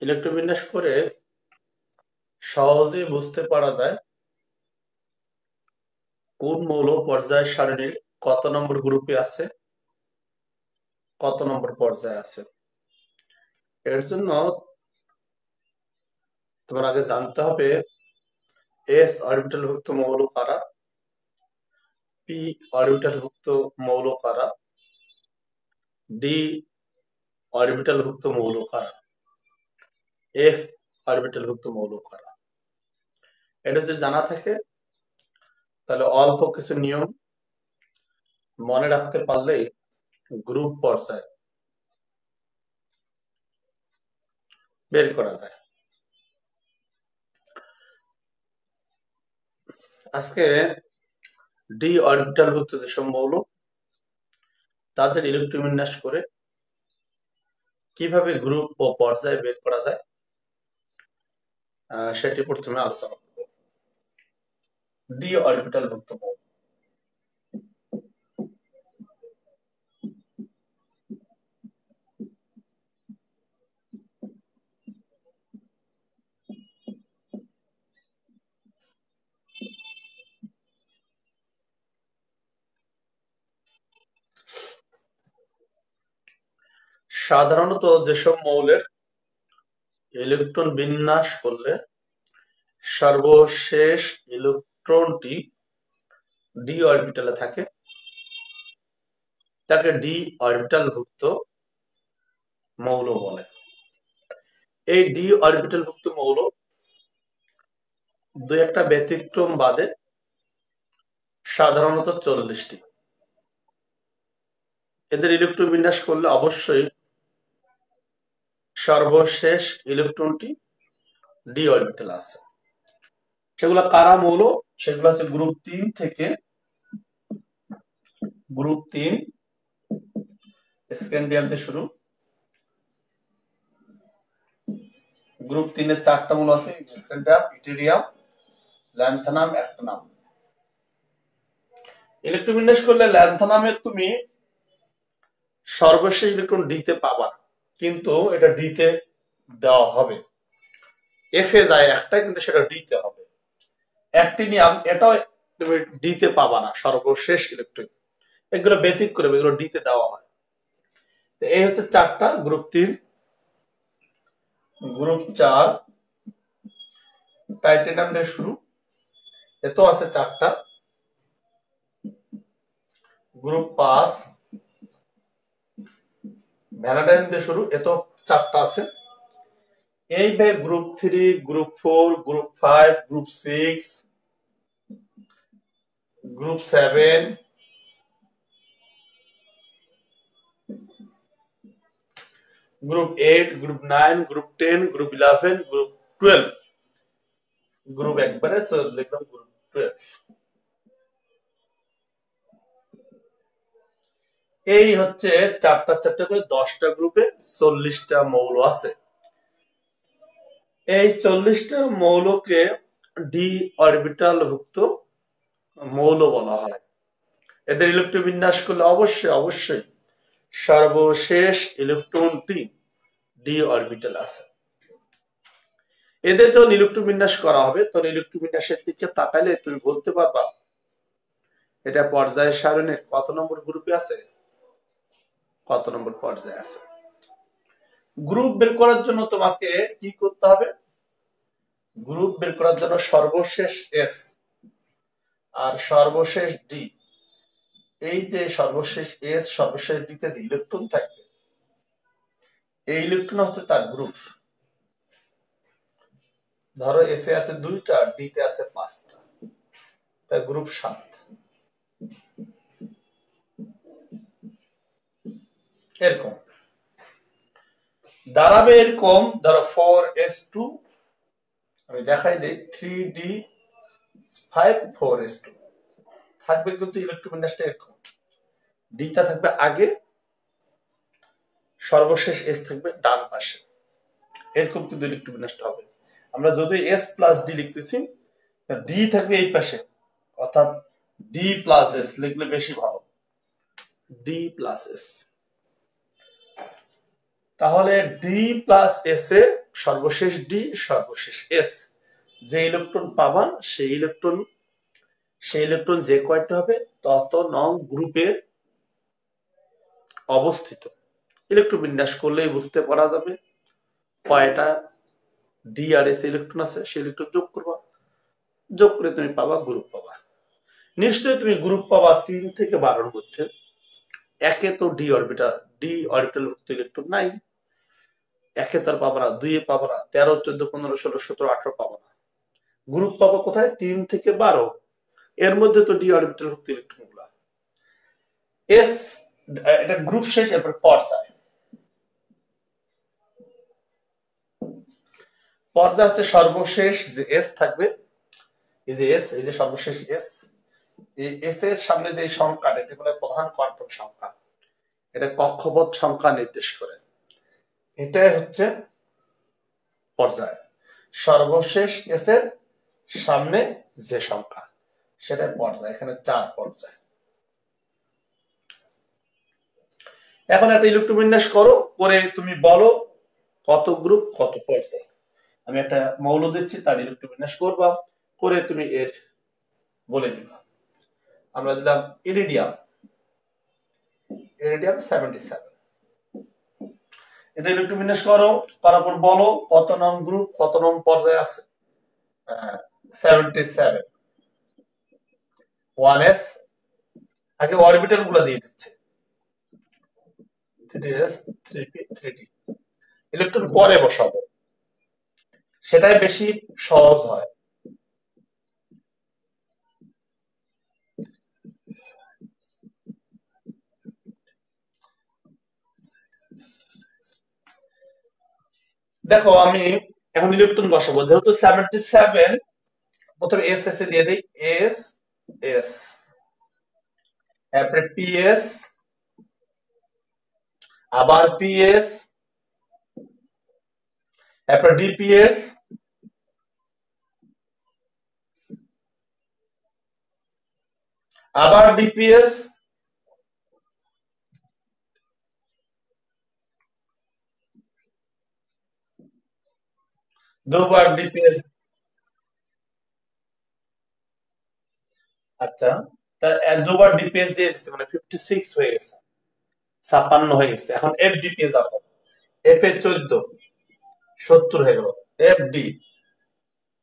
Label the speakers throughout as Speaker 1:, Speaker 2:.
Speaker 1: ইলেকট্রোবিন্যাস করে সহজে বুঝতে পারা যায় কোন মৌল পর্যায় সারণীর কত নম্বর গ্রুপে আছে, কত নম্বর পর্যায়ে আছে। এর জন্য তোমার আগে জানতে হবে এস অরবিটালভুক্ত মৌল কারা, পি অরবিটালভুক্ত মৌল কারা, ডি অরবিটালভুক্ত মৌল কারা, এফ অরবিটালভুক্ত মৌল কারা। এটা যদি জানা থাকে তাহলে অল্প কিছু নিয়ম মনে রাখতে পারলেই গ্রুপ পর্যায়ে বের করা যায়। আজকে ডি অরবিটালভুক্ত যেসব মৌল তাদের ইলেকট্রোবিন্যাস করে কিভাবে গ্রুপ ও পর্যায় বের করা যায় সেটি প্রথমে আলোচনা করব। ডি অরবিটালভুক্ত মৌল। সাধারণত যেসব মৌলের ইলেকট্রন বিন্যাস করলে সর্বশেষ ইলেকট্রনটি ডি অরবিটালে থাকে তাকে ডি অরবিটালভুক্ত মৌল বলে। এই ডি অরবিটালভুক্ত মৌল দুই একটা ব্যতিক্রম বাদে সাধারণত 40টি। এদের ইলেকট্রন বিন্যাস করলে অবশ্যই সর্বশেষ ইলেকট্রনটি ডি অরবিটাল আছে। সেগুলো কারা মৌল? সেগুলো আছে গ্রুপ 3 থেকে গ্রুপ 3 স্ক্যান্ডিয়াম থেকে শুরু। গ্রুপ 3 এর 4টা মৌল আছে, স্ক্যান্ডিয়াম, ইউটেরিয়াম, ল্যান্থানাম, অ্যাক্টিনাম। ইলেকট্রন বিন্যাস করলে ল্যান্থানামে তুমি সর্বশেষ ইলেকট্রন ডিতে পাবা, কিন্তু এটা ডিতে দেওয়া হবে। এফ এ যায় একটা, কিন্তু সেটা ডিতে হবে। অ্যাক্টিনিয়াম এটাও তুমি ডিতে পাবা না, সর্বশেষ ইলেকট্রন। এগুলো ব্যতিক্রম, এগুলো ডিতে দেওয়া হয়। এই হচ্ছে 4টা, গ্রুপ 3। গ্রুপ 4 টাইটেনিয়াম দিয়ে শুরু, এত আছে 4টা। গ্রুপ 5 ভ্যানাডাইন দিয়ে শুরু, এত 4টা আছে। এইভাবে group 3, group 4, group 5, group 6, group 7, group 8, group 9, group 10, group 11, group 12। Group একবারে লিখলাম গ্রুপ 12। এই হচ্ছে 4টা করে 10টা গ্রুপে 40টা মৌল আছে। এই 40টা মৌলকে ডি অরবিটালভুক্ত মৌল বলা হয়। এদের ইলেকট্রন বিন্যাস করলে অবশ্যই সর্বশেষ ইলেকট্রনটি ডি অরবিটাল আছে। এদের যখন ইলেকট্রন বিন্যাস করা হবে তখন ইলেকট্রন বিন্যাসের দিকে তাকাইলে তুমি বলতে পারবা এটা পর্যায় সারণীর কত নম্বর গ্রুপে আছে, কত নম্বর পর্যায়ে আছে। গ্রুপ বের করার জন্য তোমাকে কি করতে হবে? গ্রুপ বের করার জন্য সর্বশেষ এস আর সর্বশেষ ডি, এই যে সর্বশেষ এস সর্বশেষ ডিতে যে ইলেকট্রন থাকবে এই ইলেকট্রন হচ্ছে তার গ্রুপ। ধরো এসে আছে 2টা, ডিতে আছে 5টা, তাই গ্রুপ 7। এরকম দাঁড়াবে এরকম, ধরো 4s2, আমি দেখাই যে 3d5 4s2 থাকবে, কিন্তু ইলেকট্রন বিন্যাসটা এরকম। ডিটা থাকবে আগে, সর্বশেষ এস থাকবে ডান পাশে। এরকম কিন্তু ইলেকট্রন বিন্যাসটা হবে। আমরা যদি এস প্লাস ডি লিখতেছি, ডি থাকবে এই পাশে, অর্থাৎ ডি প্লাস এস লিখলে বেশি ভালো, ডি প্লাস এস। তাহলে ডি প্লাস এস এ সর্বশেষ ডি সর্বশেষ এস, যে ইলেকট্রন পাবা সেই ইলেকট্রন যে কয়টা হবে তত নং গ্রুপে অবস্থিত। ইলেকট্রন বিন্যাস করলেই বুঝতে পারা যাবে কয়টা ডি আর এস ইলেকট্রন আছে, সেই ইলেকট্রন যোগ করবা, যোগ করে তুমি পাবা গ্রুপ পাবা। নিশ্চয়ই তুমি গ্রুপ পাবা 3 থেকে 12 মধ্যে। একে তো ডি অরবিটাল ভুক্ত ইলেকট্রন নাই, একে তার পাবা না, 2 পাবা না, 13 14 15 16 17 18 পাবা না। গ্রুপ পাবা কোথায়? 3 থেকে 12, এর মধ্যে তো ডি অরবিটাল ভুক্ত ইলেকট্রন গুলা। এস এটা গ্রুপ শেষ, এরপর পর্যায়। পর্যায় হচ্ছে সর্বশেষ যে এস থাকবে, এই যে এস, এই যে সর্বশেষ এস, এই এস এর সামনে যে সংখ্যা, এটা বলে প্রধান কোয়ান্টাম সংখ্যা, এটা কক্ষপথ সংখ্যা নির্দেশ করে। এটাই হচ্ছে পর্যায়। সর্বশেষ এস এর সামনে যে সংখ্যা সেটাই পর্যায়। এখানে 4 পর্যায়। এখন একটা ইলেকট্রন বিন্যাস করো, করে তুমি বলো কত গ্রুপ কত পর্যায়। আমি একটা মৌল দিচ্ছি, তার ইলেকট্রন বিন্যাস করবা, করে তুমি এর বলে দিবা। আমরা দিলাম ইরিডিয়াম 77। এটা ইলেকট্রন বিন্যাস করো, করার পর বলো কত নং গ্রুপ কত নং পর্যায়ে আছে। 77 1s, আগে অরবিটাল গুলো দিয়ে দিচ্ছে 3s 3p 3d, ইলেকট্রন পরে বসাবো, সেটাই বেশি সহজ হয়। দেখো আমি এখন ইলেকট্রন বসাবো, যেহেতু 77, প্রথমে এস এস দিয়ে দিই, এস এস, তারপরে পিএস, আবার পিএস, তারপরে ডিপিএস, আবার ডিপিএস, দুবার ডিপিএস। আচ্ছা, তা দুবার ডিপিএস দিয়ে দিচ্ছে, মানে 56 হয়ে গেছে, 56 হয়ে গেছে। এখন এফ ডিপিএস যাবো, এফ এ 14 70 হয়ে গেল, এফ ডি,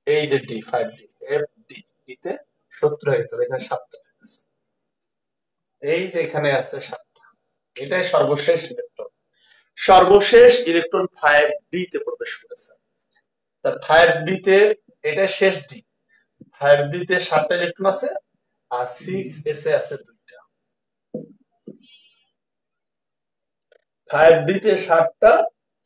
Speaker 1: এই যে ডি 5d, এফ ডি তে 70 হয়ে গেছে, এখানে 7টা, এই যে এখানে আছে 7টা, এটাই সর্বশেষ ইলেকট্রন। সর্বশেষ ইলেকট্রন 5d তে প্রবেশ করেছে। তা 5d তে, এটা শেষ ডি, 5d তে 7টা ইলেকট্রন আছে, আর 6s এ আছে 2টা। 5d তে 7টা,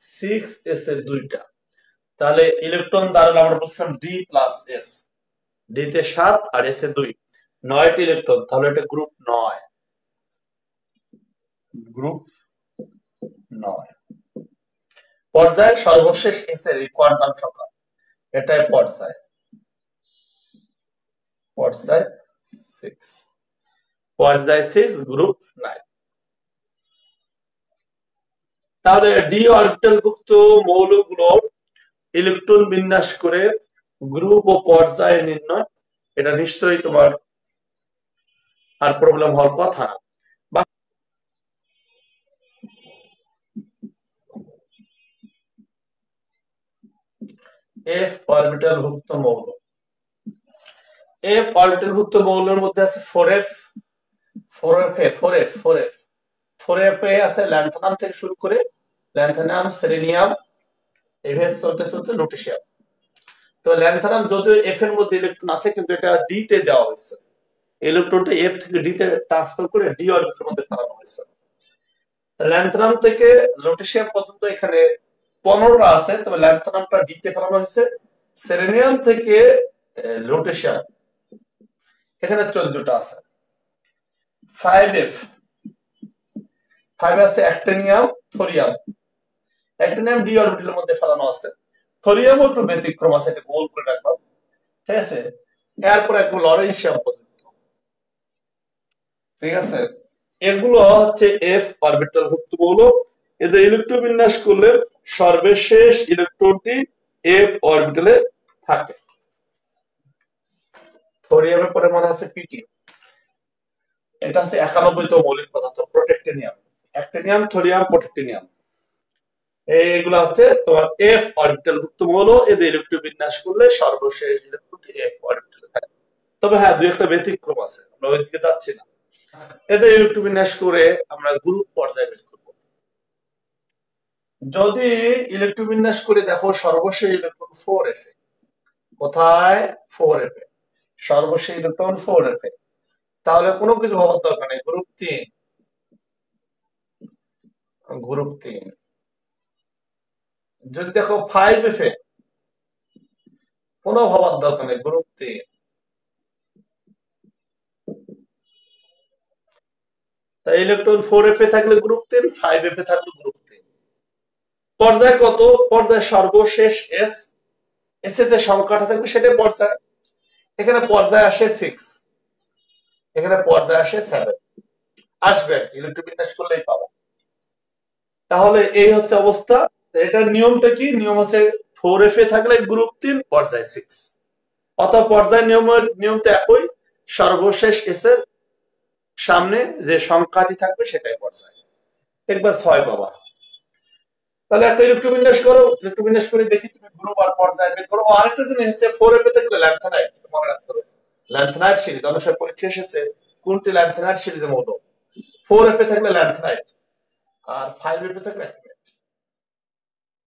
Speaker 1: 6s এ 2টা, তাহলে ইলেকট্রন দাঁড়ালো, আমরা বলছিলাম ডি প্লাস এস, ডি তে 7 আর এস এ 2, 9টি ইলেকট্রন, তাহলে এটা গ্রুপ 9, গ্রুপ 9। পর্যায় সর্বশেষ এস এর কোয়ান্টাম সংখ্যা, এটাই পর্যায়, পর্যায় 6, পর্যায় 6 গ্রুপ 9। তাহলে ডি অরবিটাল ভুক্ত মৌলগুলোর ইলেকট্রন বিন্যাস করে গ্রুপ ও পর্যায় নির্ণয়, এটা নিশ্চয়ই তোমার আর প্রবলেম হওয়ার কথা না। এফ অরবিটাল ভুক্ত মৌল, এফ অরবিটাল ভুক্ত মৌলের মধ্যে আছে 4f, 4f এ আছে ল্যান্থানাম থেকে শুরু করে ল্যান্থানাম, সেলেনিয়াম, এভাবে চলতে চলতে লুটেশিয়াম। তো ল্যান্থানাম যদিও এফ এর মধ্যে ইলেকট্রন আছে, কিন্তু এটা ডি তে দেওয়া হয়েছে, ইলেকট্রনটা এফ থেকে ডি তে ট্রান্সফার করে ডি অরবিটালের মধ্যে ফেলানো হয়েছে। ল্যান্থানাম থেকে লুটেশিয়াম পর্যন্ত এখানে 15টা আছে, তবে ল্যান্থানামটা ডি তে ফেলানো হয়েছে। সেলেনিয়াম থেকে লুটেশিয়াম এখানে 14টা আছে। 5f, 5 আছে অ্যাক্টিনিয়াম, থোরিয়াম, অ্যাক্টিনিয়াম ডি অরবিটালের মধ্যে ফেলানো আছে, থোরিয়ামও একটু ব্যতিক্রম আছে, এটা গোল করে রাখলাম, ঠিক আছে। এরপর একদম লরেন্সিয়াম পর্যন্ত, ঠিক আছে। এগুলো হচ্ছে এফ অরবিটাল ভুক্ত মৌল। এদের ইলেকট্রন বিন্যাস করলে সর্বশেষ ইলেকট্রনটি এফ অরবিটালে থাকে। থোরিয়ামের পরে মনে আছে পিটি, এটা হচ্ছে 91তম মৌলিক পদার্থ প্রোটেক্টিনিয়াম, অ্যাক্টিনিয়াম, থোরিয়াম, প্রোটেক্টিনিয়াম। এইগুলা হচ্ছে তোমার এফ অরবিটালভুক্ত মৌল। এদের ইলেকট্রন বিন্যাস করলে সর্বশেষ ইলেকট্রনটি এফ অরবিটালে থাকে। তবে হ্যাঁ, দুই একটা ব্যতিক্রম আছে, আমরা ওইদিকে যাচ্ছি না। এদের ইলেকট্রন বিন্যাস করে আমরা গ্রুপ পর্যায়ে বের করব। যদি ইলেকট্রন বিন্যাস করে দেখো সর্বশেষ ইলেকট্রন 4f এ, কোথায় 4f এ, সর্বশেষ ইলেকট্রন 4f এ, তাহলে কোনো কিছু ভাবার দরকার নেই, গ্রুপ 3, গ্রুপ 3। যদি দেখো 5f এ, কোনো ভাবার দরকার নেই, গ্রুপ 3। তাই ইলেকট্রন 4f এ থাকলে গ্রুপ 3, 5f এ থাকলে গ্রুপ 3। পর্যায় কত? পর্যায় সর্বশেষ এস, এস এর যে সংখ্যাটা থাকবে সেটাই পর্যায়। এখানে পর্যায় আসে 6, এখানে পর্যায় আসে 7, আসবে ইলেকট্রন বিন্যাস করলেই পাবো। তাহলে এই হচ্ছে অবস্থা। এটার নিয়মটা কি? নিয়ম হচ্ছে 4f এ থাকলে গ্রুপ 3, পর্যায় 6। অথবা পর্যায় নিয়ম তো একই, সর্বশেষ এস এর সামনে যে সংখ্যাটি থাকবে সেটাই পর্যায়। একবার 6 বাবা। তাহলে একটা ইলেকট্রন বিন্যাস করো, ইলেকট্রন বিন্যাস করে দেখি তুমি গ্রুপ আর পর্যায় বের করো। আরেকটা জিনিস হচ্ছে 4f এ থাকলে ল্যান্থানাইট, মনে রাখতে হবে ল্যান্থানাইট সিরিজ অনেক সময় পরীক্ষা এসেছে কোনটি ল্যান্থানাইট সিরিজের মতো। 4f এ থাকলে ল্যান্থানাইট, আর 5f এ থাকলে